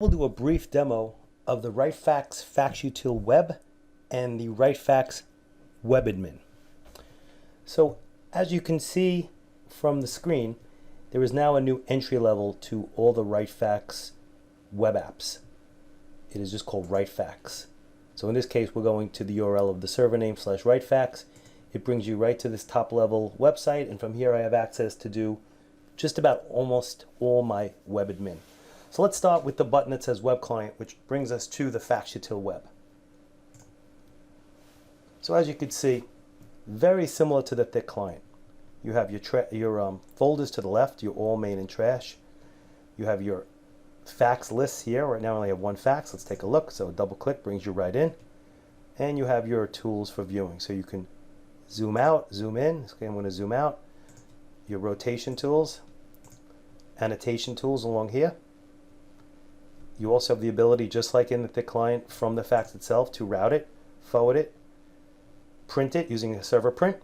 We'll do a brief demo of the WriteFax FaxUtil Web and the WriteFax WebAdmin. So as you can see from the screen, there is now a new entry level to all the WriteFax web apps. It is just called WriteFax. So in this case, we're going to the URL of the server name /WriteFax. It brings you right to this top level website, and from here I have access to do just about almost all my web admin. So let's start with the button that says Web Client, which brings us to the FaxUtil Web. So as you can see, very similar to the thick client. You have your folders to the left, your all, main, and trash. You have your fax lists here. Right now I only have one fax. Let's take a look. So a double click brings you right in. And you have your tools for viewing. So you can zoom out, zoom in. Okay, I'm going to zoom out. Your rotation tools, annotation tools along here. You also have the ability, just like in the thick client, from the fax itself to route it, forward it, print it using a server print,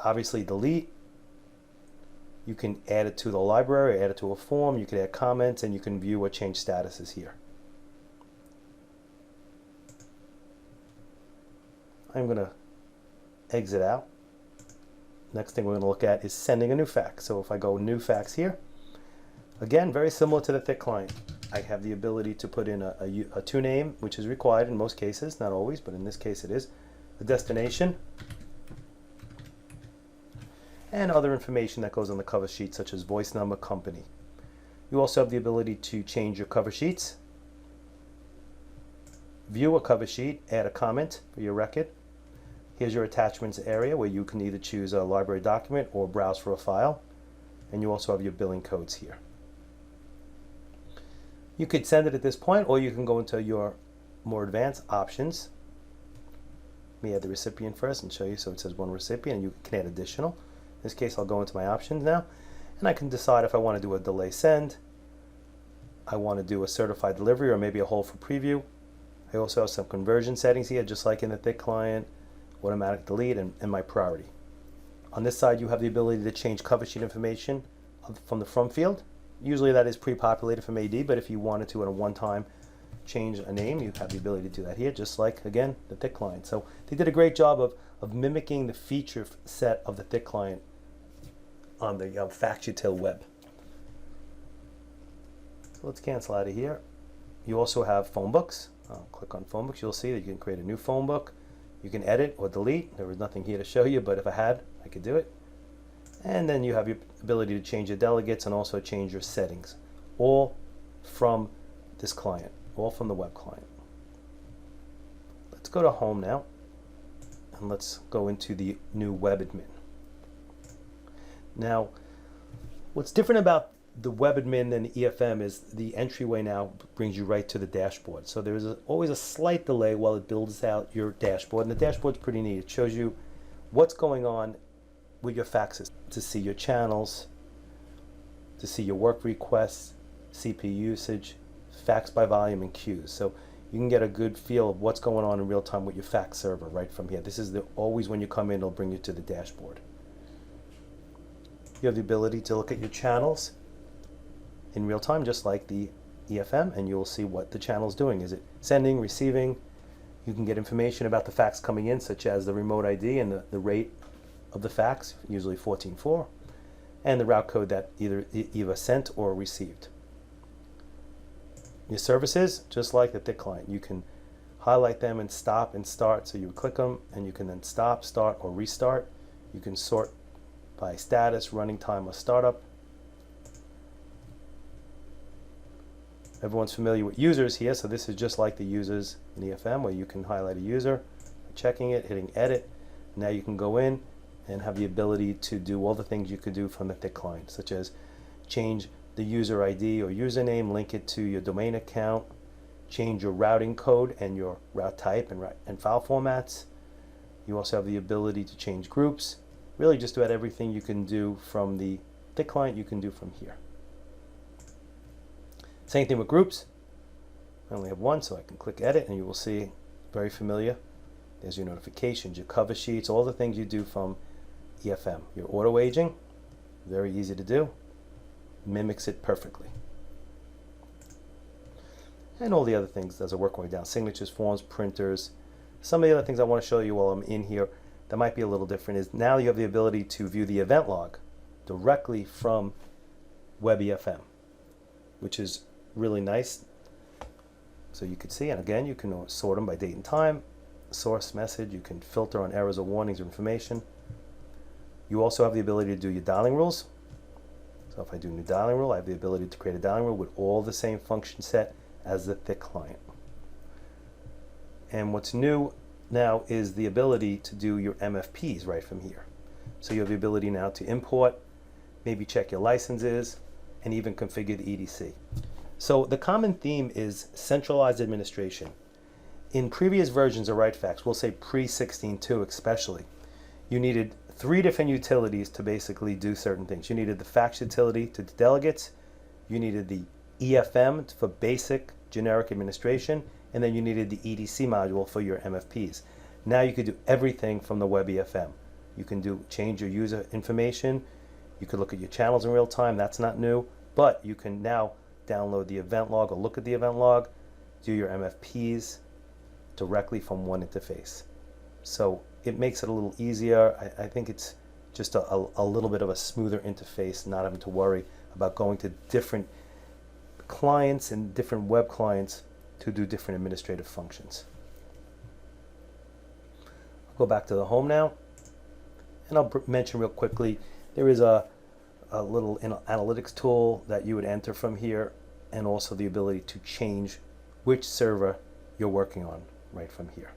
obviously delete. You can add it to the library, add it to a form, you can add comments, and you can view or change statuses here. I'm going to exit out. Next thing we're going to look at is sending a new fax. So if I go new fax here, again, very similar to the thick client. I have the ability to put in a to name, which is required in most cases, not always, but in this case it is, a destination, and other information that goes on the cover sheet, such as voice number, company. You also have the ability to change your cover sheets, view a cover sheet, add a comment for your record. Here's your attachments area where you can either choose a library document or browse for a file, and you also have your billing codes here. You could send it at this point, or you can go into your more advanced options. Let me add the recipient first and show you. So it says one recipient, and you can add additional. In this case, I'll go into my options now, and I can decide if I want to do a delay send, I want to do a certified delivery, or maybe a hold for preview. I also have some conversion settings here, just like in the thick client, automatic delete, and my priority. On this side, you have the ability to change cover sheet information from the from field. Usually that is pre-populated from AD, but if you wanted to at a one-time change a name, you have the ability to do that here, just like, again, the thick client. So they did a great job of mimicking the feature set of the thick client on the FaxUtil Web. So let's cancel out of here. You also have phone books. I'll click on phone books. You'll see that you can create a new phone book. You can edit or delete. There was nothing here to show you, but if I had, I could do it. And then you have your ability to change your delegates and also change your settings, all from this client, all from the web client. Let's go to home now, and let's go into the new WebAdmin. Now, what's different about the WebAdmin than the EFM is the entryway now brings you right to the dashboard. So there is always a slight delay while it builds out your dashboard, and the dashboard's pretty neat. It shows you what's going on with your faxes, to see your channels, to see your work requests, CPU usage, fax by volume, and queues. So you can get a good feel of what's going on in real time with your fax server right from here. This is always when you come in, it'll bring you to the dashboard. You have the ability to look at your channels in real time, just like the EFM, and you'll see what the channel is doing. Is it sending, receiving? You can get information about the fax coming in, such as the remote ID and the rate of the fax, usually 14.4, and the route code that either sent or received. Your services, just like the thick client, you can highlight them and stop and start. So you click them, and you can then stop, start, or restart. You can sort by status, running time, or startup. Everyone's familiar with users here, so this is just like the users in EFM, where you can highlight a user, checking it, hitting edit. Now you can go in and have the ability to do all the things you could do from the thick client, such as change the user ID or username, link it to your domain account, change your routing code and your route type and file formats. You also have the ability to change groups. Really just about everything you can do from the thick client you can do from here. Same thing with groups. I only have one, so I can click edit, and you will see, very familiar. There's your notifications, your cover sheets, all the things you do from EFM. Your auto aging, very easy to do, mimics it perfectly. and all the other things as I work my way down. Signatures, forms, printers. Some of the other things I want to show you while I'm in here that might be a little different is now you have the ability to view the event log directly from WebEFM, which is really nice. So you can see, and again, you can sort them by date and time, source message, you can filter on errors or warnings or information. You also have the ability to do your dialing rules. So if I do new dialing rule, I have the ability to create a dialing rule with all the same function set as the thick client. And what's new now is the ability to do your MFPs right from here. So you have the ability now to import, maybe check your licenses, and even configure the EDC. So the common theme is centralized administration. In previous versions of WriteFax, we'll say pre-16.2 especially, you needed 3 different utilities to basically do certain things. You needed the fax utility to the delegates, you needed the EFM for basic generic administration, and then you needed the EDC module for your MFPs. Now you could do everything from the WebEFM. You can change your user information, you could look at your channels in real time, that's not new, but you can now download the event log or look at the event log, do your MFPs directly from one interface. So it makes it a little easier. I think it's just a little bit of a smoother interface, not having to worry about going to different clients and different web clients to do different administrative functions. I'll go back to the home now, and I'll mention real quickly, there is a little analytics tool that you would enter from here, and also the ability to change which server you're working on right from here.